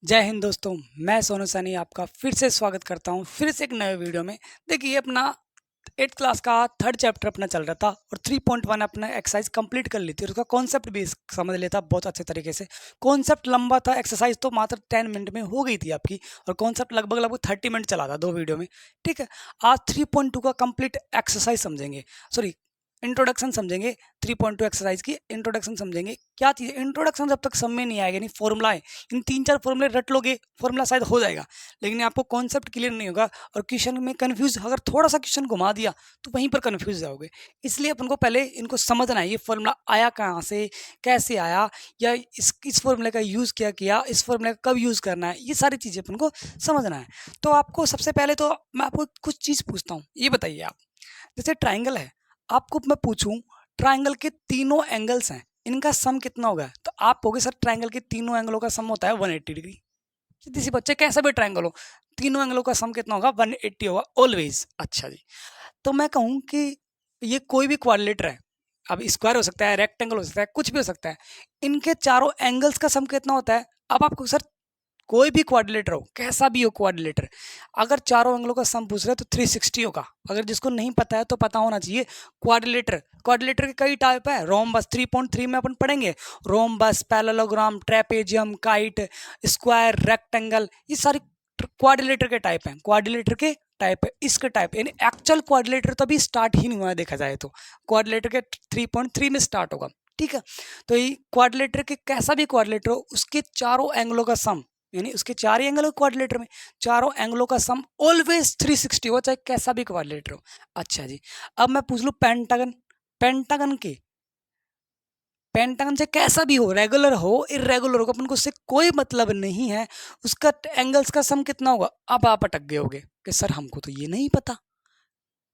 जय हिंद दोस्तों। मैं सोनू सैनी आपका फिर से स्वागत करता हूं फिर से एक नए वीडियो में। देखिए अपना 8th क्लास का थर्ड चैप्टर अपना चल रहा था और 3.1 अपना एक्सरसाइज कंप्लीट कर ली थी और उसका कॉन्सेप्ट भी समझ लेता बहुत अच्छे तरीके से। कॉन्सेप्ट लंबा था, एक्सरसाइज तो मात्र 10 मिनट में हो गई थी आपकी और कॉन्सेप्ट लगभग लगभग 30 मिनट चला था 2 वीडियो में। ठीक है, आज 3.2 का कंप्लीट एक्सरसाइज समझेंगे, सॉरी इंट्रोडक्शन समझेंगे। 3.2 एक्सरसाइज की इंट्रोडक्शन समझेंगे। क्या चीज़ है इंट्रोडक्शन, जब तक समझ में नहीं आएगा, नहीं फॉर्मूला है, इन 3-4 फॉर्मूले रट लोगे फॉर्मूला शायद हो जाएगा, लेकिन आपको कॉन्सेप्ट क्लियर नहीं होगा और क्वेश्चन में कंफ्यूज, अगर थोड़ा सा क्वेश्चन घुमा दिया तो वहीं पर कंफ्यूज जाओगे। इसलिए अपन को पहले इनको समझना है, ये फॉर्मूला आया कहाँ से, कैसे आया, या इस फॉर्मूले का यूज़ क्या किया, इस फॉर्मूले का कब यूज़ करना है, ये सारी चीज़ें अपन को समझना है। तो आपको सबसे पहले तो मैं आपको कुछ चीज़ पूछता हूँ, ये बताइए आप, जैसे ट्राइंगल है, आपको मैं पूछूं ट्राइंगल के तीनों एंगल्स हैं, इनका सम कितना होगा, तो आप कहोगे सर ट्राइंगल के तीनों एंगलों का सम होता है 180 डिग्री। सीधी सी बच्चे, कैसा भी ट्राइंगल हो, तीनों एंगलों का सम कितना होगा, 180 होगा ऑलवेज। अच्छा जी, तो मैं कहूँ कि ये कोई भी क्वाड्रिलेटर है, अब स्क्वायर हो सकता है, रेक्टेंगल हो सकता है, कुछ भी हो सकता है, इनके चारों एंगल्स का सम कितना होता है। अब आपको सर कोई भी क्वाड्रिलेटर हो, कैसा भी हो क्वाड्रिलेटर, अगर चारों एंगलों का सम पूछ रहे हैं तो 360 होगा। अगर जिसको नहीं पता है तो पता होना चाहिए। क्वाड्रिलेटर क्वाड्रिलेटर के कई टाइप है, रोम्बस 3.3 में अपन पढ़ेंगे, rhombus, parallelogram, trapezium, kite, square, rectangle, ये सारी क्वाड्रिलेटर के टाइप हैं। क्वाड्रिलेटर के टाइप है, इसके टाइप यानी एक्चुअल क्वाड्रिलेटर तो अभी स्टार्ट ही नहीं हुआ है, देखा जाए तो क्वाड्रिलेटर के 3.3 में स्टार्ट होगा। ठीक है, तो ये क्वाड्रिलेटर के कैसा भी क्वाड्रिलेटर हो, उसके चारों एंगलों का सम, यानी उसके चार ही एंगल हो क्वाड्रिलेटर में, चारों एंगलों का सम ऑलवेज 360 हो, चाहे कैसा भी क्वाड्रिलेटर हो। अच्छा जी, अब मैं पूछ लूं पेंटागन, पेंटागन के पेंटागन से कैसा भी हो, रेगुलर हो इरेगुलर हो, अपन को उससे कोई मतलब नहीं है, उसका एंगल्स का सम कितना होगा। अब आप अटक गए होगे कि सर हमको तो ये नहीं पता,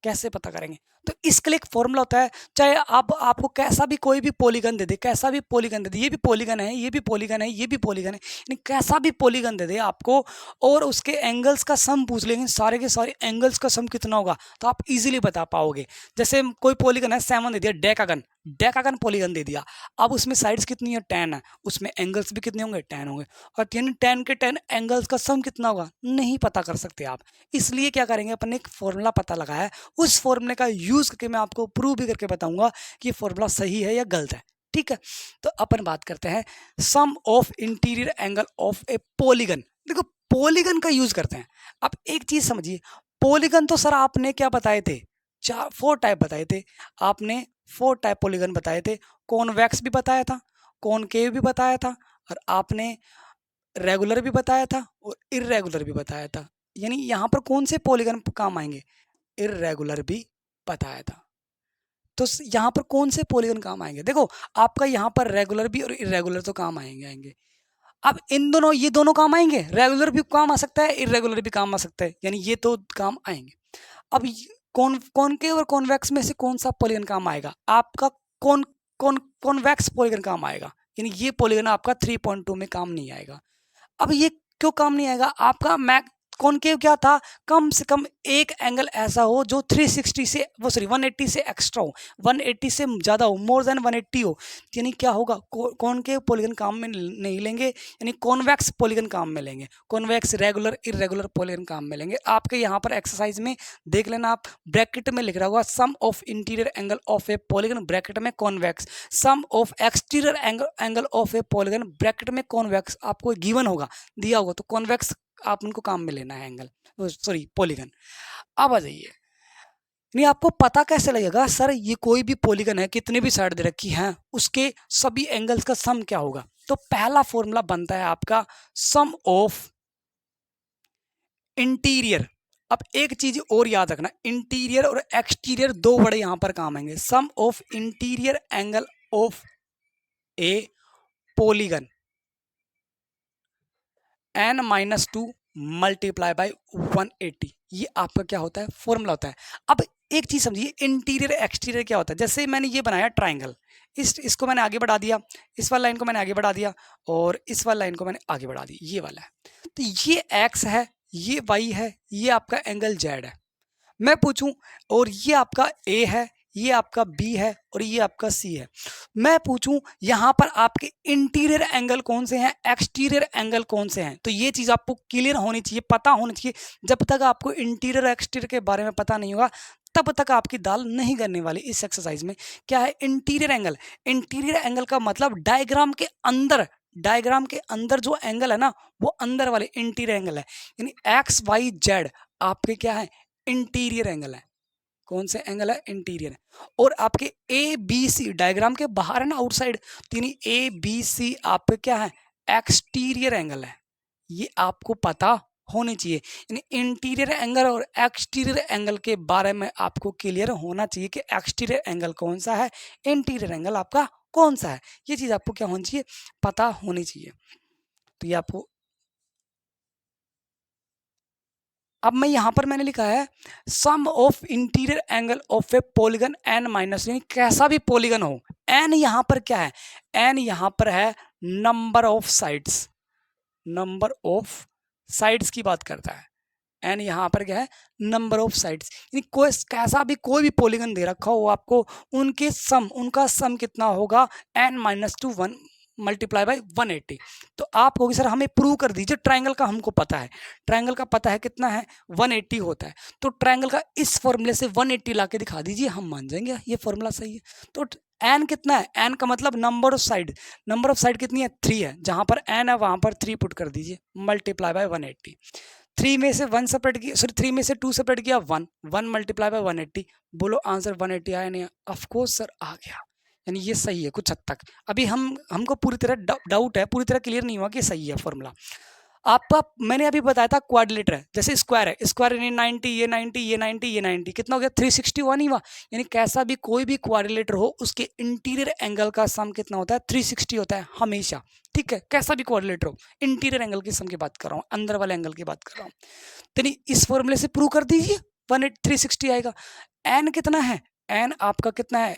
कैसे पता करेंगे। तो इसके लिए एक फॉर्मूला होता है, चाहे आप आपको कैसा भी कोई भी पॉलीगन दे दे, कैसा भी पॉलीगन दे दे, ये भी पॉलीगन है, ये भी पॉलीगन है, ये भी पॉलीगन है, यानी कैसा भी पॉलीगन दे दे आपको और उसके एंगल्स का सम पूछ लेंगे, सारे के सारे एंगल्स का सम कितना होगा, तो आप इजीली बता पाओगे। जैसे कोई पॉलीगन है 7 दे दिया, डेकागन, डेकागन पॉलीगन दे दिया, अब उसमें साइड्स कितनी है 10 है, उसमें एंगल्स भी कितने होंगे 10 होंगे, और यानी 10 के 10 एंगल्स का सम कितना होगा नहीं पता कर सकते आप। इसलिए क्या करेंगे, अपन ने एक फॉर्मूला पता लगाया है, उस फॉर्मूले का यूज करके मैं आपको प्रूव भी करके बताऊंगा कि फॉर्मूला सही है या गलत है। ठीक है, तो अपन बात करते हैं sum of interior angle of a polygon. देखो पॉलीगन का यूज करते हैं। अब एक चीज समझिए, पॉलीगन तो सर आपने क्या बताए थे, 4 टाइप बताए थे आपने, 4 टाइप पॉलीगन बताए थे, कॉन्वेक्स भी बताया था, कॉनकेव भी बताया था, और आपने रेगुलर भी बताया था और इरेगुलर भी बताया था। यानी यहाँ पर कौन से पॉलीगन काम आएंगे, इरेगुलर भी बताया था। तो यहाँ पर कौन से पॉलीगन काम आएंगे, देखो आपका यहाँ पर रेगुलर भी और इरेगुलर तो काम आएंगे आएंगे। अब इन दोनों, ये दोनों काम आएंगे, रेगुलर भी काम आ सकता है, इरेगुलर भी काम आ सकता है, यानी ये तो काम आएंगे। अब कॉनकेव और कॉन्वेक्स में से कौन सा पॉलीगन काम आएगा, आपका कौन कौन कॉन्वेक्स पॉलीगन काम आएगा, यानी ये पॉलीगन आपका 3.2 में काम नहीं आएगा। अब ये क्यों काम नहीं आएगा, आपका मैक कॉनकेव क्या था, कम से कम एक एंगल ऐसा हो जो 360 से, वो सॉरी 180 से एक्स्ट्रा हो, 180 से ज़्यादा हो, मोर देन 180 हो, यानी क्या होगा, कॉनकेव पॉलीगन काम में नहीं लेंगे, यानी कॉन्वेक्स पॉलीगन काम में लेंगे, कॉन्वेक्स रेगुलर इरेगुलर पॉलीगन काम में लेंगे। आपके यहाँ पर एक्सरसाइज में देख लेना, आप ब्रैकेट में लिख रहा होगा sum of interior angle of a polygon bracket में convex, sum of exterior angle of a polygon bracket में कॉन्वेक्स, आपको गिवन होगा, दिया होगा, तो कॉन्वेक्स आप उनको काम में लेना है एंगल, सॉरी पॉलीगन। अब आ जाइए, नहीं आपको पता कैसे लगेगा सर ये कोई भी पॉलीगन है, कितने भी साइड दे रखी हैं, उसके सभी एंगल्स का सम क्या होगा। तो पहला फॉर्मूला बनता है आपका सम ऑफ इंटीरियर। अब एक चीज और याद रखना, इंटीरियर और एक्सटीरियर दो बड़े यहां पर काम आएंगे, sum of interior angle of a polygon n-2 multiply by 180, ये आपका क्या होता है फॉर्मूला होता है। अब एक चीज समझिए, इंटीरियर एक्सटीरियर क्या होता है, जैसे मैंने ये बनाया ट्राइंगल, इसको मैंने आगे बढ़ा दिया, इस वाला लाइन को मैंने आगे बढ़ा दिया और इस वाला लाइन को मैंने आगे बढ़ा दी, ये वाला है, तो ये एक्स है, ये वाई है, ये आपका एंगल जेड है। मैं पूछूं और ये आपका ए है, ये आपका बी है और ये आपका सी है। मैं पूछूं यहाँ पर आपके इंटीरियर एंगल कौन से हैं, एक्सटीरियर एंगल कौन से हैं, तो ये चीज़ आपको क्लियर होनी चाहिए, पता होनी चाहिए। जब तक आपको इंटीरियर एक्सटीरियर के बारे में पता नहीं होगा तब तक आपकी दाल नहीं करने वाली। इस एक्सरसाइज में क्या है, इंटीरियर एंगल। इंटीरियर एंगल का मतलब डायग्राम के अंदर, डायग्राम के अंदर जो एंगल है ना वो अंदर वाले इंटीरियर एंगल है। यानी एक्स वाई जेड आपके क्या है, इंटीरियर एंगल है। कौन से एंगल है, इंटीरियर। और आपके ए बी सी डायग्राम के बाहर है ना, आउटसाइड, तो यानी ए बी सी आपके क्या है, एक्सटीरियर एंगल है। ये आपको पता होनी चाहिए। यानी इंटीरियर एंगल और एक्सटीरियर एंगल के बारे में आपको क्लियर होना चाहिए कि एक्सटीरियर एंगल कौन सा है, इंटीरियर एंगल आपका कौन सा है। ये चीज आपको क्या होनी चाहिए, पता होनी चाहिए। तो ये आपको, अब मैं यहां पर मैंने लिखा है sum of interior angle of a polygon n minus, यानी कैसा भी पॉलीगन हो। एन यहां पर क्या है, एन यहां पर है number of sides, number of sides की बात करता है। एन यहाँ पर क्या है, नंबर ऑफ साइड्स। यानी कोई कैसा भी कोई भी पॉलीगन दे रखा हो आपको, उनके सम, उनका सम कितना होगा, n minus two one multiply by 180। तो आप कहोगे सर हमें प्रूव कर दीजिए, ट्रायंगल का हमको पता है, ट्रायंगल का पता है कितना है, 180 होता है। तो ट्रायंगल का इस फॉर्मूले से 180 ला के दिखा दीजिए, हम मान जाएंगे ये फॉर्मूला सही है। तो एन कितना है, एन का मतलब number of side, number of side कितनी है, 3 है। जहां पर एन है वहां पर 3 पुट कर दीजिए, मल्टीप्लाई बाय 180। 3 में से 1 सेपरेट किया, सॉरी 3 में से 2 सेपरेट किया, 1, 1 मल्टीप्लाई बाय 180। बोलो आंसर 180 आया नहीं, ऑफ कोर्स सर आ गया। यानी ये सही है कुछ हद तक। अभी हमको पूरी तरह डाउट है, पूरी तरह क्लियर नहीं हुआ कि सही है फॉर्मूला आपका। मैंने अभी बताया था क्वाड्रिलेटर है, जैसे स्क्वायर है, स्क्वायर यानी 90, ये 90, ये 90, ये 90, कितना हो गया, 360 हुआ नहीं हुआ। यानी कैसा भी कोई भी क्वाड्रिलेटर हो उसके इंटीरियर एंगल का सम कितना होता है, 360 होता है हमेशा। ठीक है, कैसा भी क्वाड्रिलेटर हो, इंटीरियर एंगल की सम की बात कर रहा हूँ, अंदर वाले एंगल की बात कर रहा हूँ। तो इस फॉर्मूले से प्रूव कर दीजिए, 360 आएगा। एन कितना है, एन आपका कितना है,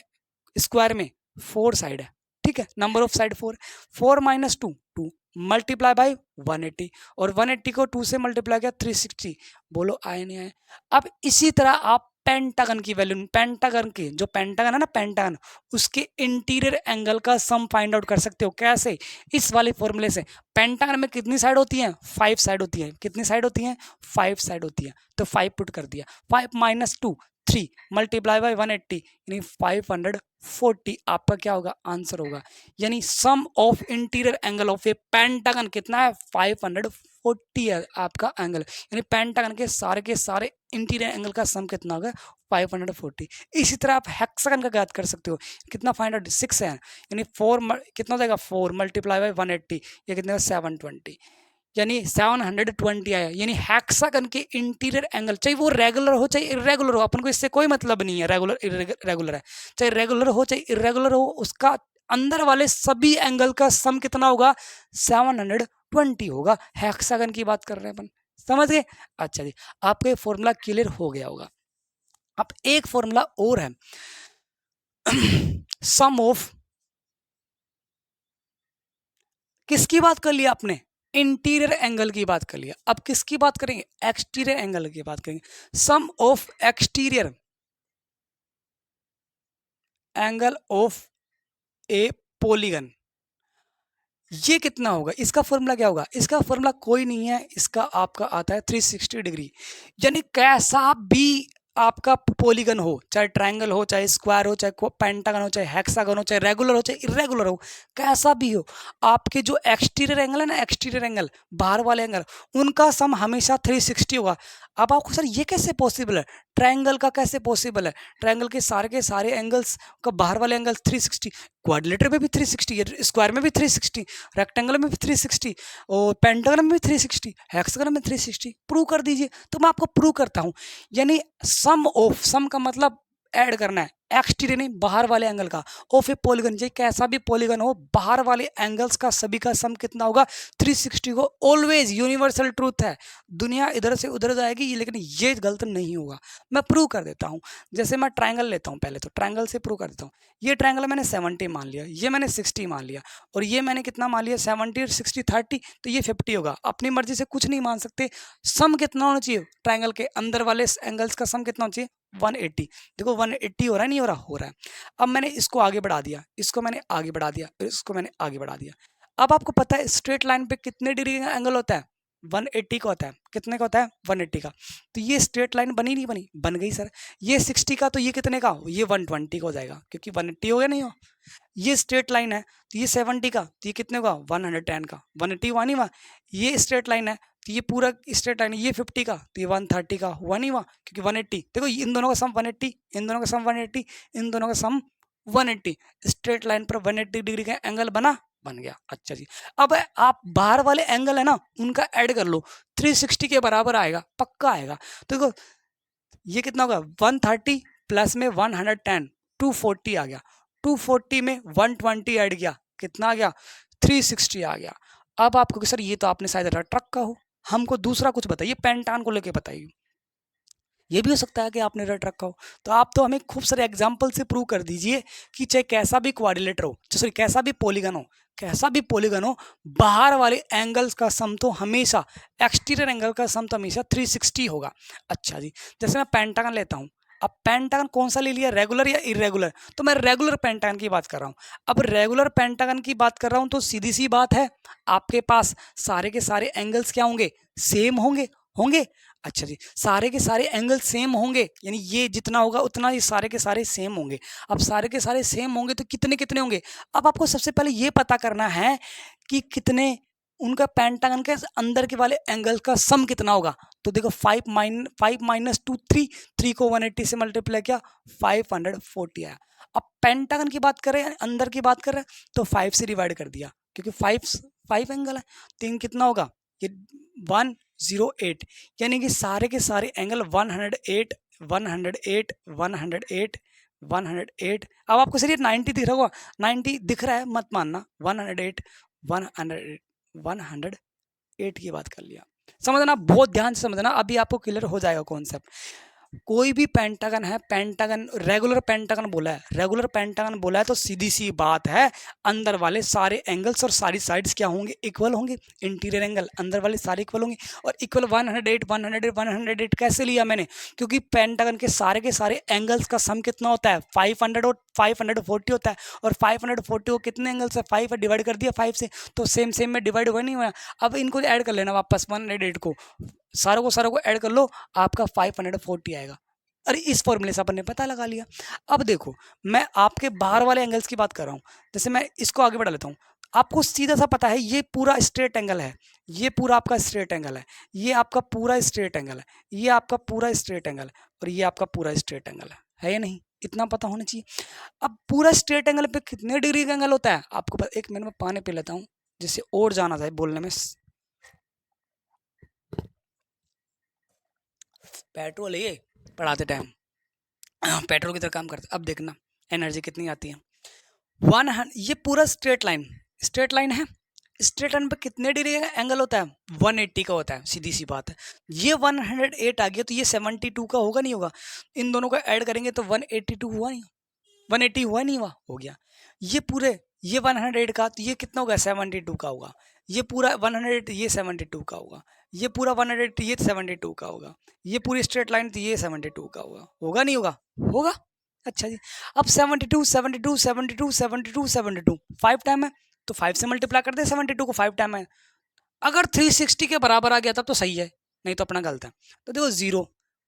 स्क्वायर में 4 साइड है। ठीक है, number of side 4, 4 minus 2 2 multiply by 180, और 180 को 2 से मल्टीप्लाई किया 360। बोलो आए नहीं आए। अब इसी तरह आप पेंटागन की वैल्यू, पेंटागन की जो पेंटागन है ना, पेंटागन, उसके इंटीरियर एंगल का सम फाइंड आउट कर सकते हो। कैसे, इस वाले फॉर्मूले से। पेंटागन में कितनी साइड होती है, 5 साइड होती है। कितनी साइड होती है, 5 साइड होती है। तो 5 पुट कर दिया, 5 माइनस 2 3 मल्टीप्लाई बाई 180 यानी 540 आपका क्या होगा, आंसर होगा। यानी sum of interior angle of a pentagon कितना है, 540 है आपका एंगल। यानी पेंटागन के सारे इंटीरियर एंगल का सम कितना होगा, 540। इसी तरह आप हेक्सागन का ज्ञात कर सकते हो, कितना 506 है। यानी 4 कितना हो जाएगा, 4 मल्टीप्लाई बाई 180 ये कितना 720, यानी 720 आया। यानी हेक्सागन के इंटीरियर एंगल, चाहे वो रेगुलर हो चाहे इरेगुलर हो, अपन को इससे कोई मतलब नहीं है, रेगुलर इरेगुलर है, चाहे रेगुलर हो चाहे इरेगुलर हो, उसका अंदर वाले सभी एंगल का सम कितना होगा, 720 होगा। हेक्सागन की बात कर रहे हैं अपन, समझ गए। अच्छा जी, आपका ये फॉर्मूला क्लियर हो गया होगा। अब एक फॉर्मूला और है सम ऑफ, किसकी बात कर लिया आपने, इंटीरियर एंगल की बात कर लिया। अब किसकी बात करेंगे, एक्सटीरियर एंगल की बात करेंगे। Sum of exterior angle of a polygon, ये कितना होगा, इसका फॉर्मूला क्या होगा, इसका फॉर्मूला कोई नहीं है, इसका आपका आता है 360 डिग्री। यानी कैसा भी आपका पॉलीगन हो, चाहे ट्रायंगल हो, चाहे स्क्वायर हो, चाहे पेंटागन हो, चाहे हेक्सागन हो, चाहे रेगुलर हो, चाहे इरेगुलर हो, कैसा भी हो, आपके जो एक्सटीरियर एंगल है ना, एक्सटीरियर एंगल बाहर वाले एंगल, उनका सम हमेशा 360 होगा। अब आपको सर ये कैसे पॉसिबल है, ट्रायंगल का कैसे पॉसिबल है, ट्रायंगल के सारे एंगल्स का बाहर वाले एंगल 360, क्वाड्रिलेटर में भी 360, स्क्वायर में भी 360, रेक्टेंगल में भी 360, और पेंटागन में भी 360, हेक्सागन में 360। प्रूव कर दीजिए। तो मैं आपको प्रूव करता हूं। यानी सम ऑफ, सम का मतलब ऐड करना है, एक्सटीरियर नहीं बाहर वाले एंगल का, ऑफ ए पॉलीगन, ये कैसा भी पॉलीगन हो, बाहर वाले एंगल्स का सभी का सम कितना होगा, 360 को। ऑलवेज यूनिवर्सल ट्रूथ है, दुनिया इधर से उधर जाएगी लेकिन ये गलत नहीं होगा। मैं प्रूव कर देता हूं। जैसे मैं ट्रायंगल लेता हूं, पहले तो ट्रायंगल से प्रूव कर देता हूं। ये ट्रायंगल मैंने 70 मान लिया, ये मैंने 60 मान लिया, और ये मैंने कितना मान लिया, 70 और 60 30, तो ये 50 होगा। अपनी मर्जी से कुछ नहीं मान सकते। सम कितना होना चाहिए, ट्रायंगल के अंदर वाले एंगल्स का सम कितना होना चाहिए, 180। देखो 180 हो रहा है, नहीं हो रहा? हो रहा है। अब मैंने इसको आगे बढ़ा दिया, इसको मैंने आगे बढ़ा दिया, इसको मैंने आगे बढ़ा दिया। अब आपको पता है स्ट्रेट लाइन पे कितने डिग्री का एंगल होता है? 180 का होता है। कितने का होता है? 180 का। तो ये स्ट्रेट लाइन बनी नहीं बनी? बन गई सर। ये 60 का, तो ये कितने का? ये 120 का हो जाएगा, क्योंकि 180 हो गया, नहीं हो? ये स्ट्रेट लाइन है तो ये 70 का, तो ये कितने का? 110 का। 180 हुआ नहीं हुआ? ये स्ट्रेट लाइन है तो ये पूरा स्ट्रेट लाइन है, ये 50 का, तो ये 130 का हुआ नहीं हुआ? क्योंकि 180, देखो इन दोनों का सम 180, इन दोनों का सम 180, इन दोनों का सम 180। स्ट्रेट लाइन पर 180 डिग्री का एंगल बना? बन गया। अच्छा जी, अब आप बाहर वाले एंगल है ना, उनका ऐड कर लो, 360 के बराबर आएगा, पक्का आएगा। तो देखो ये कितना होगा? 130 प्लस में 110, 240 आ गया। 240 में 120 ऐड किया, कितना आ गया? 360 आ गया। अब आपको कि सर ये तो आपने शायद रट रखा हो, हमको दूसरा कुछ बताइए, पेंटान को लेके बताइए। ये भी हो सकता है कि आपने रट रखा हो, तो आप तो हमें खूब सारे एग्जाम्पल से प्रूव कर दीजिए कि चाहे कैसा भी क्वाड्रिलेटर हो, सॉरी कैसा भी पॉलीगन हो, कैसा भी पॉलीगन हो, बाहर वाले एंगल्स का सम तो हमेशा, एक्सटीरियर एंगल का सम तो हमेशा 360 होगा। अच्छा जी, जैसे मैं पेंटागन लेता हूँ, अब पेंटागन कौन सा ले लिया, रेगुलर या इरेगुलर? तो मैं रेगुलर पेंटागन की बात कर रहा हूँ। अब रेगुलर पेंटागन की बात कर रहा हूँ तो सीधी सी बात है, आपके पास सारे के सारे एंगल्स क्या होंगे? सेम होंगे। होंगे? अच्छा जी, सारे के सारे एंगल सेम होंगे, यानी ये जितना होगा उतना ये सारे के सारे सेम होंगे। अब सारे के सारे सेम होंगे तो कितने कितने होंगे? अब आपको सबसे पहले ये पता करना है कि कितने उनका पेंटागन के अंदर के वाले एंगल का सम कितना होगा। तो देखो 5 माइनस 2 3, 3 को 180 से मल्टीप्लाई किया, 540 आया। अब पेंटागन की बात करें, अंदर की बात करें, तो 5 से डिवाइड कर दिया, क्योंकि 5 एंगल है, 3 कितना होगा? ये 108, यानी कि सारे के सारे एंगल 108, 108, 108, 108। अब आपको सर ये 90 दिख रहा होगा, 90 दिख रहा है मत मानना, 108, 108, 108 की बात कर लिया। समझना, बहुत ध्यान से समझना, अभी आपको क्लियर हो जाएगा कॉन्सेप्ट। कोई भी पेंटागन है, पेंटागन रेगुलर पेंटागन बोला है, रेगुलर पेंटागन बोला है तो सीधी सी बात है, अंदर वाले सारे एंगल्स और सारी साइड्स क्या होंगे? इक्वल होंगे। इंटीरियर एंगल अंदर वाले सारे इक्वल होंगे, और इक्वल 108, 108, 108 कैसे लिया मैंने? क्योंकि पेंटागन के सारे एंगल्स का सम कितना होता है? 500 और 540 होता है, और 540 को कितने एंगल से 5 डिवाइड कर दिया 5 से, तो सेम सेम में डिवाइड हुआ नहीं हुआ? अब इनको ऐड कर लेना वापस, 108 को, सारों को ऐड कर लो, आपका 540 आएगा। अरे इस फॉर्मूले से अपन ने पता लगा लिया। अब देखो मैं आपके बाहर वाले एंगल्स की बात कर रहा हूँ, जैसे मैं इसको आगे बढ़ा लेता हूँ, आपको सीधा सा पता है ये पूरा स्ट्रेट एंगल है, ये पूरा आपका स्ट्रेट एंगल है, ये आपका पूरा स्ट्रेट एंगल है, ये आपका पूरा स्ट्रेट एंगल है, और ये आपका पूरा स्ट्रेट एंगल है या नहीं? इतना पता होना चाहिए। अब पूरा स्ट्रेट एंगल पे कितने डिग्री का एंगल होता है आपको पता? एक मिनट में पानी पी लेता हूँ जिससे और जाना जाए बोलने में। पेट्रोल है ये पढ़ाते टाइम, पेट्रोल की तरह काम करते। अब देखना एनर्जी कितनी आती है। ये पूरा स्ट्रेट लाइन है, स्ट्रेट लाइन पे कितने डिग्री का एंगल होता है? 180 का होता है, सीधी सी बात है। ये 108 आ गया तो ये 72 का होगा नहीं होगा? इन दोनों को ऐड करेंगे तो 182 हुआ नहीं? 180 हुआ नहीं हुआ? हो गया। ये पूरे, ये 108 का, तो ये कितना होगा? 72 का होगा। ये पूरा 108, ये 72 का होगा। ये पूरा 108, ये 72 का होगा। ये पूरी स्ट्रेट लाइन, तो ये 72 का होगा। होगा नहीं होगा? होगा। अच्छा जी, अब 72, 72, 72, 72, 72 5 टाइम है, तो 5 से मल्टीप्लाई कर दे 72 को, 5 टाइम है। अगर 360 के बराबर आ गया तब तो सही है, नहीं तो अपना गलत है। तो देखो 0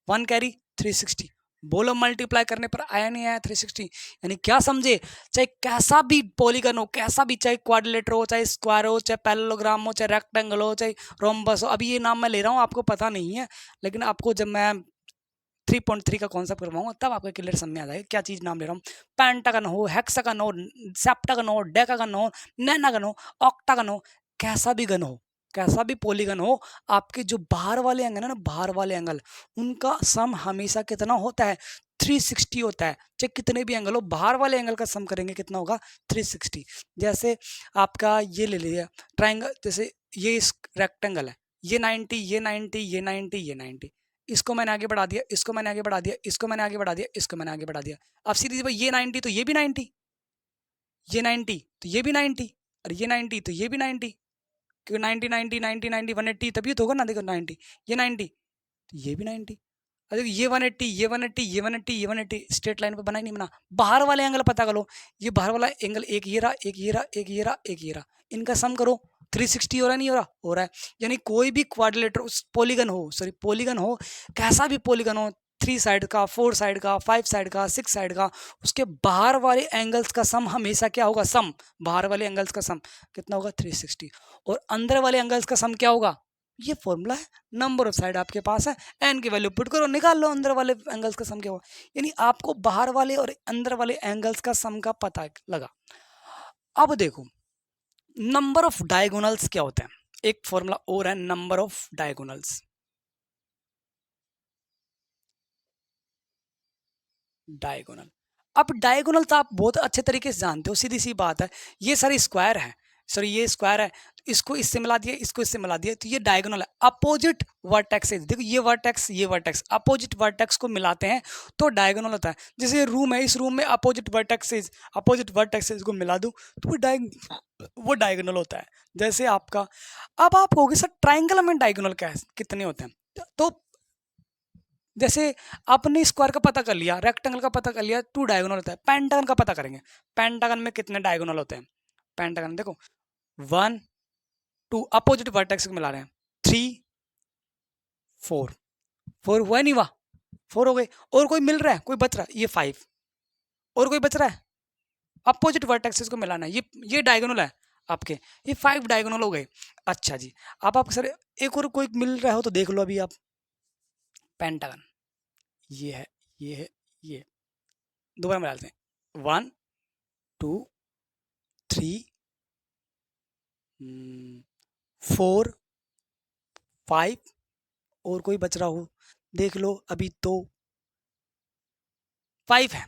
1 कैरी 360, बोलो मल्टीप्लाई करने पर आया नहीं आया 360, यानी क्या समझे? चाहे कैसा भी पॉलीगन हो, कैसा भी, चाहे क्वाड्रिलेटर हो, चाहे स्क्वायर हो, चाहे पैरेललोग्राम हो, चाहे रेक्टेंगल हो, चाहे रोम्बस हो, अभी ये नाम मैं ले रहा हूँ आपको पता नहीं है, लेकिन आपको जब मैं 3.3 का कॉन्सेप्ट करवाऊंगा तब आपको क्लियर समझ में आ जाएगा क्या चीज नाम ले रहा हूँ। पेंटागन हो, हेक्सागन हो, सेप्टागन हो, डेकागन हो, नैनागन हो, ऑक्टागन हो, कैसा भी गन हो, कैसा भी पॉलीगन हो, आपके जो बाहर वाले एंगल है ना, बाहर वाले एंगल, उनका सम हमेशा कितना होता है? 360 होता है। चाहे कितने भी एंगल हो, बाहर वाले एंगल का सम करेंगे कितना होगा? 360। जैसे आपका ये ले लिया ट्राइंगल, जैसे ये रेक्टेंगल है, ये 90, ये 90, ये 90, ये 90, इसको मैंने आगे बढ़ा दिया, इसको मैंने आगे बढ़ा दिया, इसको मैंने आगे बढ़ा दिया, इसको मैंने आगे बढ़ा दिया। अब सीधी भाई ये 90 तो ये भी 90, ये 90 तो ये भी 90, और ये 90 तो ये भी 90, क्योंकि 90 90 90 90 180 तभी तो होगा ना। देखो 90, ये 90 तो ये भी 90, अरे ये 180, ये 180, ये 180, ये 180 स्ट्रेट लाइन पे बना ही नहीं बना। बाहर वाले एंगल पता करो, ये बाहर वाला एंगल एक ये रहा, एक ये रहा, एक ये रहा, एक ये रहा, इनका सम करो 360 हो रहा है, नहीं हो रहा? हो रहा है। यानी कोई भी क्वाड्रिलेटर उस पॉलीगन हो, सॉरी पॉलीगन हो, कैसा भी पॉलीगन हो, 3 साइड का, 4 साइड का, 5 साइड का, 6 साइड का, उसके बाहर वाले एंगल्स का सम हमेशा क्या होगा? सम, बाहर वाले एंगल्स का सम कितना होगा? 360। और अंदर वाले एंगल्स का सम क्या होगा? ये फॉर्मूला है, नंबर ऑफ साइड आपके पास है, एन की वैल्यू पुट करो, निकाल लो अंदर वाले एंगल्स का सम क्या होगा। यानी आपको बाहर वाले और अंदर वाले एंगल्स का सम का पता लगा। अब देखो नंबर ऑफ डायगोनल्स क्या होते हैं, एक फॉर्मूला और है, नंबर ऑफ डायगोनल्स। डायगोनल, अब डायगोनल तो आप बहुत अच्छे तरीके से जानते हो, सीधी सी बात है, ये सारी स्क्वायर है, सॉरी ये स्क्वायर है, इसको इससे मिला दिया, इसको इससे मिला दिया, तो ये डायगोनल है। अपोजिट वर्टेक्सेस, देखो ये वर्टेक्स, ये वर्टेक्स, अपोजिट वर्टेक्स को मिलाते हैं तो डायगोनल होता है। जैसे रूम है, इस रूम में अपोजिट वर्टेक्सेस को मिला दूं तो वो डायगोनल होता है। जैसे आपका, अब आप कहोगे सर ट्राइंगल में डायगोनल क्या है, कितने होते हैं? तो जैसे आपने स्क्वायर का पता कर लिया, रेक्टेंगल का पता कर लिया, 2 डायगोनल होता है। पेंटागन का पता करेंगे, पेंटागन में कितने डायगोनल होते हैं? पेंटागन देखो 1 2 अपोजिट वर्टेक्स को मिला रहे हैं, 3 4, 4 हुआ नहीं, हुआ 4 हो गए, और कोई मिल रहा है, कोई बच रहा है, ये 5, और कोई बच रहा है, अपोजिट वर्टेक्सेस को मिलाना है, ये डायगोनल है आपके, ये 5 डायगोनल हो गए। अच्छा जी, अब आप सर एक और कोई मिल रहा हो तो देख लो अभी आप। पेंटागन ये है, ये है, ये दोबारा मिला लेते हैं, 1 2 3 4 5, और कोई बच रहा हो देख लो अभी, तो 5 है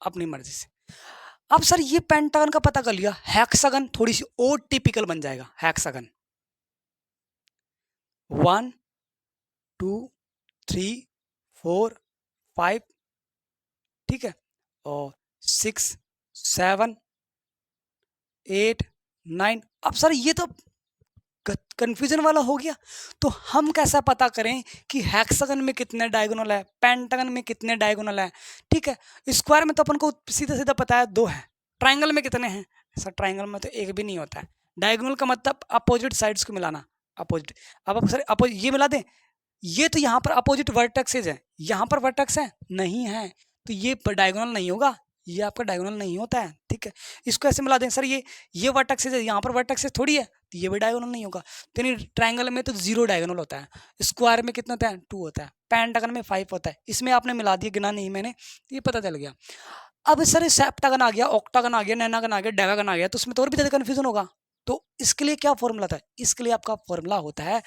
अपनी मर्जी से। अब सर ये पेंटागन का पता कर लिया, हेक्सागन थोड़ी सी और टिपिकल बन जाएगा, हेक्सागन 1 2 3 4 5, ठीक है, और 6 7 8 9। अब सर ये तो कंफ्यूजन वाला हो गया, तो हम कैसा पता करें कि हेक्सागन में कितने डायगोनल है, पेंटागन में कितने डायगोनल है? ठीक है, स्क्वायर में तो अपन को सीधा सीधा पता है 2 है, ट्राइंगल में कितने हैं? सर ट्राइंगल में तो एक भी नहीं होता है। डायगोनल का मतलब अपोजिट साइड्स को मिलाना, अपोजिट। अब सर अपोजिट ये मिला दें, ये तो यहाँ पर अपोजिट वर्टेक्सेज है, यहाँ पर वर्टेक्स है नहीं है, तो ये डायगोनल नहीं होगा, ये आपका डायगोनल नहीं होता है। ठीक है, इसको ऐसे मिला दें, सर ये वर्टेक्सेज है, यहाँ पर वर्टेक्सेज थोड़ी है, तो ये भी डायगोनल नहीं होगा। तो यानी ट्रायंगल में तो 0 डायगोनल होता है, स्क्वायर में कितना होता है? 2 होता है, पेंटागन में 5 होता है। इसमें आपने मिला दिया, गिना नहीं मैंने, ये पता चल गया। अब सर सेप्टागन आ गया, ऑक्टागन आ गया, नैनागन आ गया, डेकागन आ गया, तो उसमें तो और भी ज़्यादा कन्फ्यूजन होगा। तो इसके लिए क्या फॉर्मूला था? इसके लिए आपका फॉर्मूला होता है,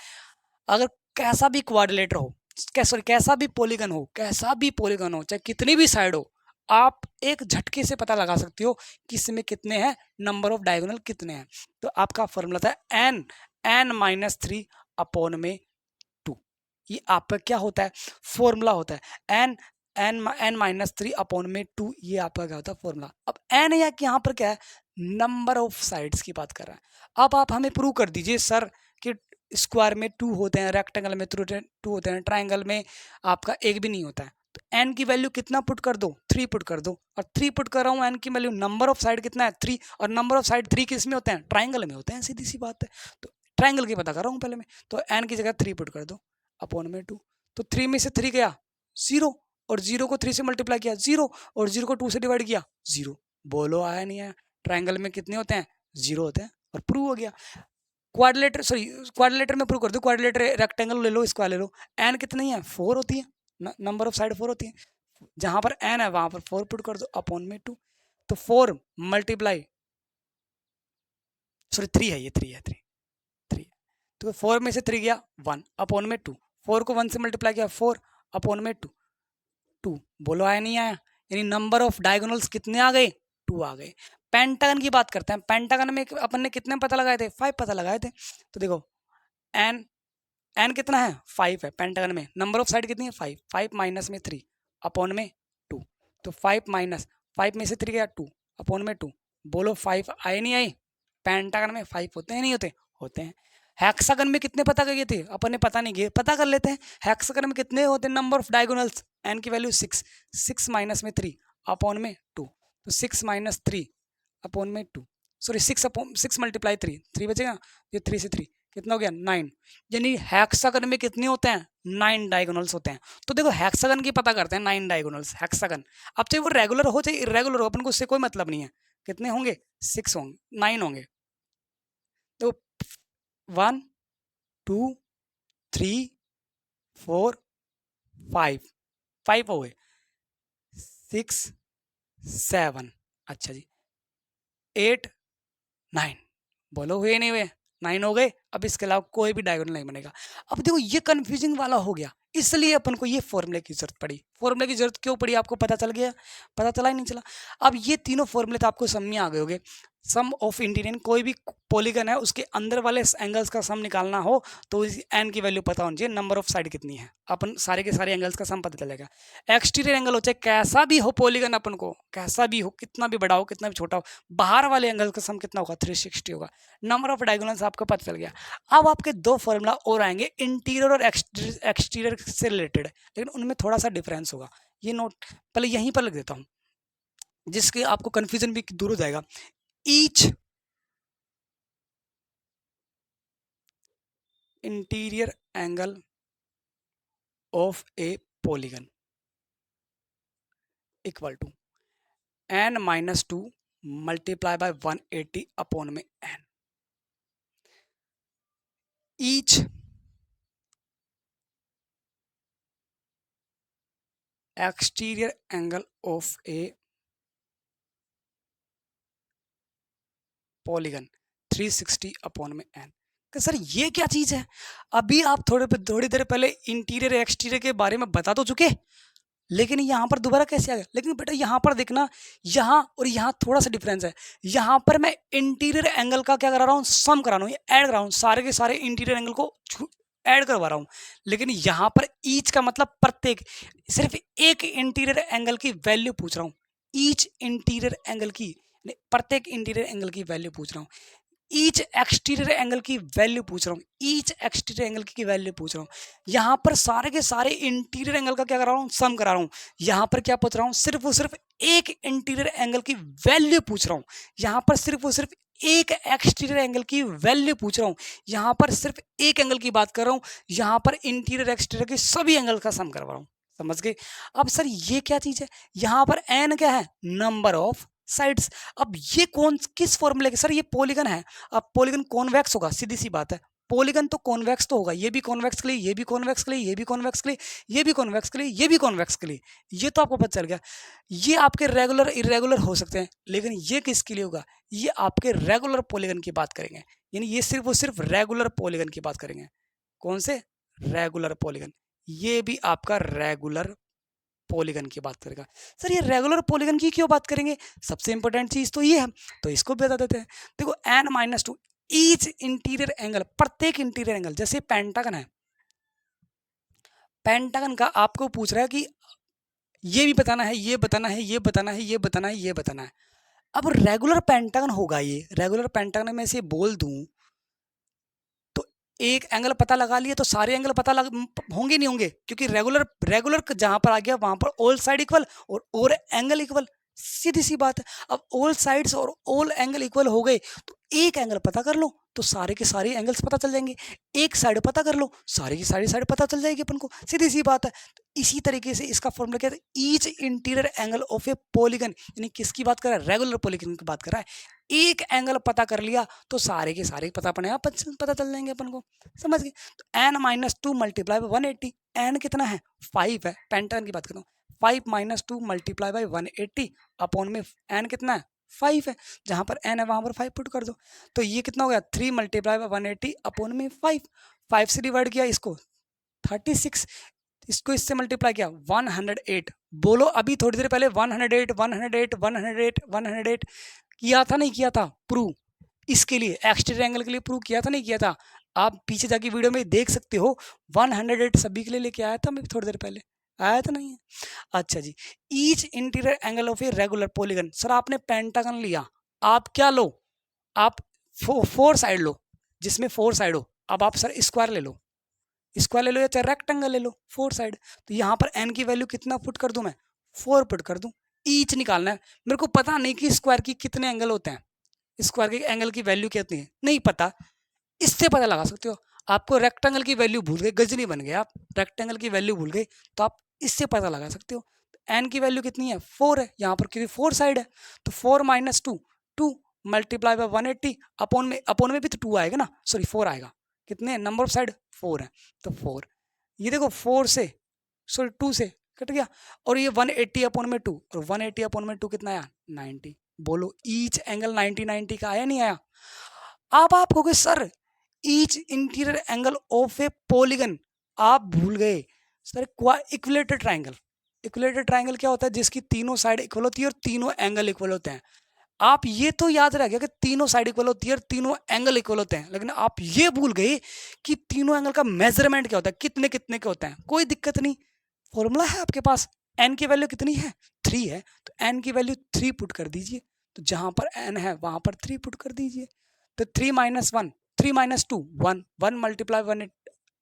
अगर कैसा भी क्वाड्रिलेटर हो, सॉरी कैसा भी पॉलीगन हो, कैसा भी पॉलीगन हो, चाहे कितनी भी साइड हो, आप एक झटके से पता लगा सकते हो कि इसमें कितने हैं, नंबर ऑफ डायगोनल कितने हैं। तो आपका फॉर्मूला था n-3 अपॉन में 2। ये आपका क्या होता है? फॉर्मूला होता है n-3 अपॉन में 2, ये आपका क्या होता है? फॉर्मूला। अब n या यहाँ पर क्या है? नंबर ऑफ साइड्स की बात कर रहा है। अब आप हमें प्रूव कर दीजिए सर कि स्क्वायर में 2 होते हैं, रेक्टेंगल में 2 होते हैं, ट्राइंगल में आपका एक भी नहीं होता है। तो n की वैल्यू कितना पुट कर दो? 3 पुट कर दो, और 3 पुट कर रहा हूँ, n की वैल्यू, नंबर ऑफ साइड कितना है? 3, और नंबर ऑफ साइड 3 किस में होते हैं? ट्राइंगल में होते हैं, सीधी सी बात है। तो ट्राइंगल की पता कर रहा हूँ पहले मैं, तो n की जगह 3 पुट कर दो अपॉन में 2, तो 3 में से 3 गया 0, और 0 को 3 से मल्टीप्लाई किया 0, और 0 को 2 से डिवाइड किया 0। बोलो आया नहीं आया? ट्राइंगल में कितने होते हैं? 0 होते हैं, और प्रूव हो गया। क्वाड्रिलेटर, सॉरी क्वाड्रिलेटर में प्रूव कर दो, क्वाड्रिलेटर रेक्टेंगल ले लो, स्क्वायर ले लो, n कितनी है? 4 होती है, नंबर ऑफ साइड 4 होती है, जहां पर n है वहां पर 4 पुट कर दो अपॉन में 2, तो 4 मल्टीप्लाई, सॉरी 3 है, ये 3 है, 3, तो 4 में से 3 गया 1 अपॉन में 2, 4 को 1 से मल्टीप्लाई किया 4 अपॉन में 2। बोलो आया नहीं आया? यानी नंबर ऑफ डायगोनल्स कितने आ गए? 2 आ गए। पेंटागन की बात करते हैं, पेंटागन में अपन ने कितने पता लगाए थे? 5 पता लगाए थे। तो देखो n कितना है? 5 है पेंटागन में, नंबर ऑफ साइड कितनी है? 5, 5 माइनस में 3 अपॉन में 2, तो 5 माइनस 5 में से 3 गया 2 अपॉन में 2। बोलो 5 आए नहीं आए? पेंटागन में 5 होते हैं नहीं होते? होते हैं। हेक्सागन में कितने पता किए थे अपन ने, पता नहीं किए, पता कर लेते हैं। हेक्सागन में कितने होते हैं नंबर ऑफ डायगोनल्स, एन की वैल्यू 6, 6 माइनस में 3 अपॉन में 2, तो 6 माइनस 3 अपॉन में 2, सॉरी 6 मल्टीप्लाई 3 बचेगा, ये 3 से 3 कितना हो गया 9, यानी हेक्सागन में कितने होते हैं 9 डायगोनल्स होते हैं। तो देखो हेक्सागन की पता करते हैं 9 डायगोनल्स हेक्सागन। अब चाहे वो रेगुलर हो चाहे इरेगुलर हो, अपन को उससे कोई मतलब नहीं है, कितने होंगे 6 होंगे, 9 होंगे। तो 1 2 3 4 5 हो गए, 6 7, अच्छा जी 8 9, बोलो हुए नहीं हुए, 9 हो गए। अब इसके अलावा कोई भी डायगोनल नहीं बनेगा। अब देखो ये कंफ्यूजिंग वाला हो गया, इसलिए अपन को ये फॉर्मूले की जरूरत पड़ी। फॉर्मूले की जरूरत क्यों पड़ी आपको पता चल गया, पता चला ही नहीं चला। अब ये तीनों फॉर्मूले तो आपको समझ में आ गए होंगे। सम ऑफ इंटीरियर, कोई भी पॉलीगन है उसके अंदर वाले एंगल्स का सम निकालना हो तो एन की वैल्यू पता होनी चाहिए, नंबर ऑफ साइड कितनी है, अपन सारे के सारे एंगल्स का सम पता चलेगा। एक्सटीरियर एंगल हो चाहे कैसा भी हो पॉलीगन, अपन को कैसा भी हो, कितना भी बड़ा हो कितना भी छोटा हो, बाहर वाले एंगल का सम कितना होगा 360 होगा। नंबर ऑफ डायगोनल्स आपको पता चल गया। अब आपके दो फॉर्मूला और आएंगे इंटीरियर और एक्सटीरियर से रिलेटेड, लेकिन उनमें थोड़ा सा डिफरेंस होगा। ये नोट पहले यहीं पर लिख देता हूं, जिसके आपको कंफ्यूजन भी दूर हो जाएगा। Each interior angle of a polygon equal to n minus 2 multiply by 180 upon में n। Each exterior angle of a polygon 360 upon में n। कि सर ये क्या चीज है, अभी आप थोड़ी देर पहले इंटीरियर एक्सटीरियर के बारे में बता तो चुके, लेकिन यहाँ पर दोबारा कैसे आ गया। लेकिन बेटा यहाँ पर देखना, यहाँ और यहाँ थोड़ा सा डिफरेंस है। यहाँ पर मैं इंटीरियर एंगल का क्या करा रहा हूँ, सम करा रहा हूँ, ऐड करा रहा हूँ, सारे के सारे इंटीरियर एंगल को ऐड करवा रहा हूँ। लेकिन यहाँ पर ईच का मतलब प्रत्येक, सिर्फ एक इंटीरियर एंगल की वैल्यू पूछ रहा हूँ, ईच इंटीरियर एंगल की, प्रत्येक इंटीरियर एंगल की वैल्यू पूछ रहा हूँ। ईच एक्सटीरियर एंगल की वैल्यू पूछ रहा हूँ, ईच एक्सटीरियर एंगल की वैल्यू पूछ रहा हूँ। यहाँ पर सारे के सारे इंटीरियर एंगल का क्या करा रहा हूँ, सम करा रहा हूँ। यहाँ पर क्या पूछ रहा हूँ, सिर्फ और सिर्फ एक इंटीरियर एंगल की वैल्यू पूछ रहा हूँ। यहाँ पर सिर्फ और सिर्फ एक एक्सटीरियर एंगल की वैल्यू पूछ रहा हूँ। यहाँ पर सिर्फ एक एंगल की बात कर रहा हूँ, यहाँ पर इंटीरियर एक्सटीरियर के सभी एंगल का सम करवा रहा हूँ। समझ गए। अब सर ये क्या चीज है, यहाँ पर एन क्या है, नंबर ऑफ साइड्स। अब ये कौन किस फॉर्मूले के, सर ये पॉलीगन है, अब पॉलीगन कॉन्वेक्स होगा, सीधी सी बात है, पॉलीगन तो कॉन्वेक्स तो होगा, ये भी कॉन्वेक्स के लिए, ये भी कॉन्वेक्स के लिए, ये भी कॉन्वेक्स के लिए, ये भी कॉन्वेक्स के लिए, ये भी कॉन्वेक्स के लिए, ये तो आपको पता चल गया। ये आपके रेगुलर इरेगुलर हो सकते हैं, लेकिन ये किसके लिए होगा, ये आपके रेगुलर पॉलीगन की बात करेंगे, यानी ये सिर्फ और सिर्फ रेगुलर पॉलीगन की बात करेंगे। कौन से, रेगुलर पॉलीगन, ये भी आपका रेगुलर पॉलीगन की बात करेगा। सर ये रेगुलर पॉलीगन की क्यों बात करेंगे, सबसे इंपॉर्टेंट चीज तो ये है, तो इसको बता देते हैं। देखो n minus 2 each interior angle, प्रत्येक इंटीरियर एंगल, जैसे पेंटागन है, पेंटागन का आपको पूछ रहा है कि ये भी बताना है, ये बताना है, ये बताना है, ये बताना है, ये बताना है। अब रेगुलर पेंटागन होगा, ये रेगुलर पेंटागन में से बोल दूं तो एक एंगल पता लगा लिए तो सारे एंगल पता होंगे नहीं होंगे, क्योंकि रेगुलर रेगुलर जहां पर आ गया वहां पर ऑल साइड इक्वल और एंगल इक्वल, सीधी सी बात है। अब ऑल साइड्स और ऑल एंगल इक्वल हो गए तो एक एंगल पता कर लो तो सारे के सारे एंगल्स पता चल जाएंगे, एक साइड पता कर लो सारी की सारी साइड पता चल जाएगी अपन को, सीधी सी बात है। तो इसी तरीके से इसका फॉर्मूला क्या है, each interior angle of a polygon, यानी किसकी बात कर रहा है, रेगुलर पॉलीगन की बात कर रहा है। एक एंगल पता कर लिया तो सारे के सारे पता पता चल जाएंगे अपन को, समझ गए। तो n minus 2 multiply by 180, n कितना है 5 है, पेंटागन की बात करता हूँ, 5 माइनस 2 मल्टीप्लाई बाय 180 अपॉन में एन कितना है 5 है, जहां पर एन है वहां पर 5 पुट कर दो, तो ये कितना हो गया 3 मल्टीप्लाई बाय 180 अपॉन में 5 से डिवाइड किया इसको 36, इसको इससे मल्टीप्लाई किया 108। बोलो अभी थोड़ी देर पहले 108 108 108 108 किया था नहीं किया था प्रूव, इसके लिए एक्सटीरियर एंगल के लिए प्रूव किया था नहीं किया था, आप पीछे जाके वीडियो में देख सकते हो। 108 सभी के लिए लेके आया था मैं थोड़ी देर पहले, आया तो नहीं है। अच्छा जी, each interior angle of a regular polygon, sir आपने पेंटागन लिया, आप क्या लो, आप 4 साइड लो, जिसमें 4 साइड हो, अब आप सर स्क्वायर ले लो या चाहे रेक्टेंगल ले लो, 4 साइड। तो यहाँ पर n की वैल्यू कितना पुट कर दूं मैं, 4 पुट कर दूं। ईच निकालना है, मेरे को पता नहीं कि स्क्वायर की कितने एंगल होते हैं, स्क्वायर के एंगल की वैल्यू कितनी है नहीं पता, इससे पता लगा सकते हो। आपको रेक्टेंगल की वैल्यू भूल गए, गजनी बन गए आप, रेक्टेंगल की वैल्यू भूल गए, तो आप इससे पता लगा सकते हो। एन की वैल्यू कितनी है, 4 है, यहाँ पर क्योंकि 4 साइड है, तो 4 माइनस 2, 2 मल्टीप्लाई बाय 180, अपोन में भी तो 2 आएगा ना, सॉरी 4 आएगा। कितने नंबर ऑफ साइड 4 है, तो 4, ये देखो 4 से सॉरी 2 से कट गया, और ये 180 अपॉन में 2, और 180 अपॉन में 2 कितना आया, 90। बोलो ईच एंगल 90 90 का आया नहीं आया। अब आप कहोगे sir each interior angle of a polygon, आप भूल गए sir equilateral triangle. Equilateral triangle क्या होता है, जिसकी तीनों साइड इक्वल होती है और तीनों एंगल इक्वल होते हैं। आप ये तो याद रख गया कि तीनों साइड इक्वल होती है और तीनों एंगल इक्वल होते हैं, लेकिन आप ये भूल गए कि तीनों एंगल का मेजरमेंट क्या होता है, कितने कितने के होते हैं। कोई दिक्कत नहीं, फॉर्मूला है आपके पास, एन की वैल्यू कितनी है, 3 है, तो एन की वैल्यू 3 पुट कर दीजिए, तो जहां पर एन है वहां पर 3 पुट कर दीजिए। तो 3 माइनस 1, 3 माइनस 2, 1, 1 मल्टीप्लाई 1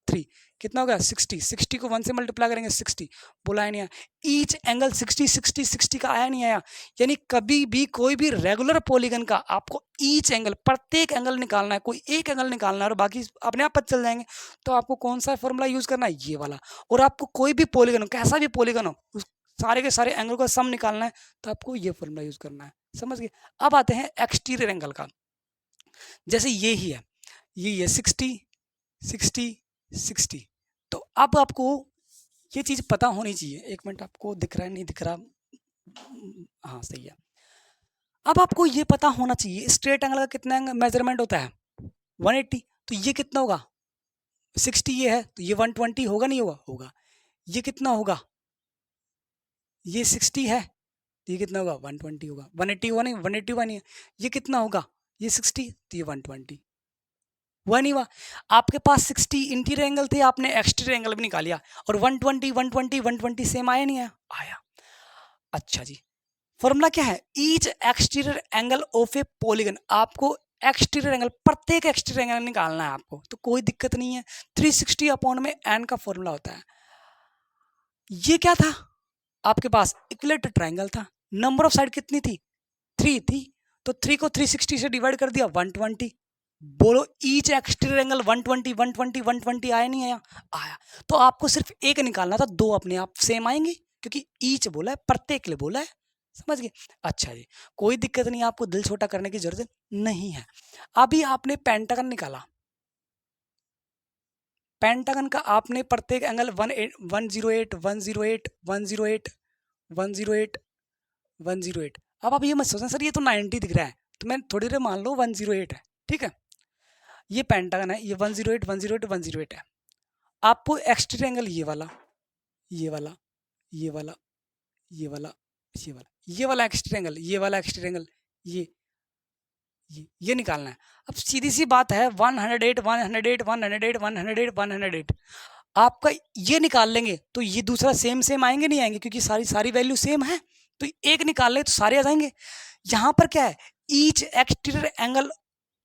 3 कितना हो गया, 60, 60 को 1 से मल्टीप्लाई करेंगे 60, बोला है नहीं आया। ईच एंगल 60 60 60 का आया नहीं आया। यानी कभी भी कोई भी रेगुलर पॉलीगन का आपको ईच एंगल, प्रत्येक एंगल निकालना है, कोई एक एंगल निकालना है और बाकी अपने आप पता चल जाएंगे। तो आपको कौन सा फॉर्मूला यूज करना है, ये वाला। और आपको कोई भी पॉलीगन हो, कैसा भी पॉलीगन हो, उस सारे के सारे एंगल का सम निकालना है, तो आपको ये फॉर्मूला यूज करना है, समझ गए। अब आते हैं एक्सटीरियर एंगल का, जैसे ये ही है, ये 60 60 60। तो अब आपको ये चीज पता होनी चाहिए, एक मिनट, आपको दिख रहा है नहीं दिख रहा, हाँ सही है। अब आपको ये पता होना चाहिए स्ट्रेट एंगल का कितना मेजरमेंट होता है, 180, तो ये कितना होगा, 60 ये है, तो ये 120 होगा नहीं होगा, होगा। ये कितना होगा, ये 60 है, तो ये कितना होगा, 120 होगा। 180 हुआ नहीं, 180 हुआ नहीं है, ये कितना होगा, ये 60, तो ये 120 हुआ नहीं हुआ। आपके पास 60 इंटीरियर एंगल थे, आपने एक्सटीरियर एंगल भी निकाल लिया, और 120 120 120 सेम आया नहीं आया, आया। अच्छा जी, फॉर्मूला क्या है, each exterior angle of a polygon, आपको एक्सटीरियर एंगल, प्रत्येक एक्सटीरियर एंगल निकालना है आपको, तो कोई दिक्कत नहीं है। 360 अपॉन में एन का फॉर्मूला होता है। ये क्या था, आपके पास इक्विलेटरल ट्राइंगल था, नंबर ऑफ साइड कितनी थी, 3 थी, तो 3 को 360 से डिवाइड कर दिया, 120। बोलो ईच एक्सटीरियर एंगल 120 120 120 आया नहीं आया, आया। तो आपको सिर्फ एक निकालना था, दो अपने आप सेम आएंगे, क्योंकि ईच बोला है, प्रत्येक के लिए बोला है, समझ गए। अच्छा जी, कोई दिक्कत नहीं, आपको दिल छोटा करने की जरूरत नहीं है। अभी आपने पेंटागन निकाला, पेंटागन का आपने प्रत्येक एंगल 108 108 108 108 108। अब आप ये मत सोचना सर ये तो 90 दिख रहा है, तो मैं थोड़ी देर मान लो 108 है, ठीक है। ये पेंटागन है, ये 108 108 108 है। आपको एक्सटीरियर एंगल ये वाला, ये वाला, ये वाला, ये वाला, ये वाला, ये वाला एक्सटीरियर एंगल, ये वाला एक्सटीरियर एंगल, ये निकालना है। अब सीधी सी बात है, 108 108 108 108 108 आपका ये निकाल लेंगे तो ये दूसरा सेम सेम आएंगे नहीं आएंगे, क्योंकि सारी सारी वैल्यू सेम है, तो एक निकाल ले तो सारे आ जाएंगे। यहाँ पर क्या है, ईच एक्सटीरियर एंगल,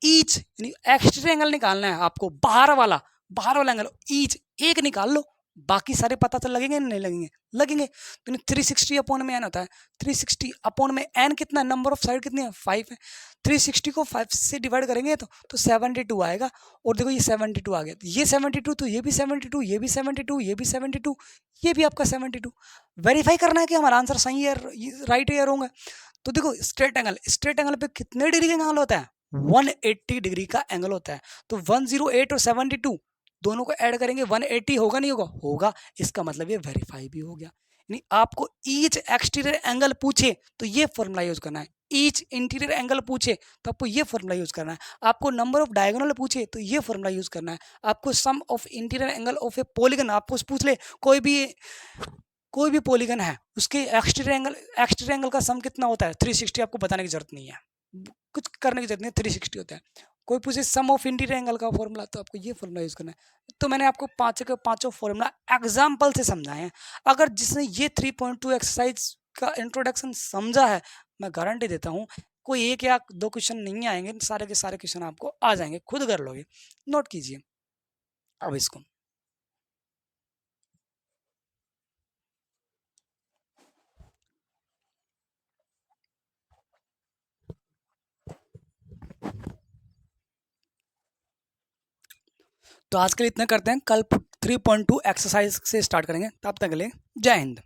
ईच यानी एक्सटीरियर एंगल निकालना है आपको, बाहर वाला एंगल, ईच एक निकाल लो, बाकी सारे पता तो लगेंगे नहीं लगेंगे, लगेंगे। तो 360 अपॉन में एन होता है, 360 अपॉन में एन कितना, नंबर ऑफ साइड कितनी है, 5 है। 360 को 5 से डिवाइड करेंगे तो 72 आएगा, और देखो ये 72 आ गया, तो ये 72, तो ये भी 72, ये भी 72, ये भी 72, ये भी आपका 72। वेरीफाई करना है कि हमारा आंसर सही है, राइट है या रॉन्ग है। तो देखो स्ट्रेट एंगल पे कितने डिग्री का एंगल होता है, 180 डिग्री का एंगल होता है। तो 108 और 72 दोनों को ऐड करेंगे, 180 होगा नहीं होगा, होगा। इसका मतलब ये वेरीफाई भी हो गया। यानी आपको ईच एक्सटीरियर एंगल पूछे तो ये फॉर्मूला यूज करना है, ईच इंटीरियर एंगल पूछे तो आपको ये फॉर्मूला यूज करना है, आपको नंबर ऑफ डायगोनल पूछे तो ये फॉर्मूला यूज करना है, आपको sum of interior angle of a polygon आपको पूछ ले, कोई भी पॉलीगन है उसके एक्सटीरियर एंगल का सम कितना होता है, 360, आपको बताने की जरूरत नहीं है, कुछ करने की जरूरत नहीं, 360 होता है। कोई पूछे सम ऑफ इंटीरियर एंगल का फॉर्मूला, तो आपको ये फॉर्मूला यूज करना है। तो मैंने आपको पांचों के पांचों फॉर्मूला एग्जाम्पल से समझाए हैं। अगर जिसने ये 3.2 एक्सरसाइज का इंट्रोडक्शन समझा है, मैं गारंटी देता हूँ कोई एक या दो क्वेश्चन नहीं आएंगे, सारे के सारे क्वेश्चन आपको आ जाएंगे, खुद कर लोगे। नोट कीजिए। अब इसको तो आज के लिए इतना करते हैं, कल 3.2 एक्सरसाइज से स्टार्ट करेंगे। तब तक के लिए जय हिंद।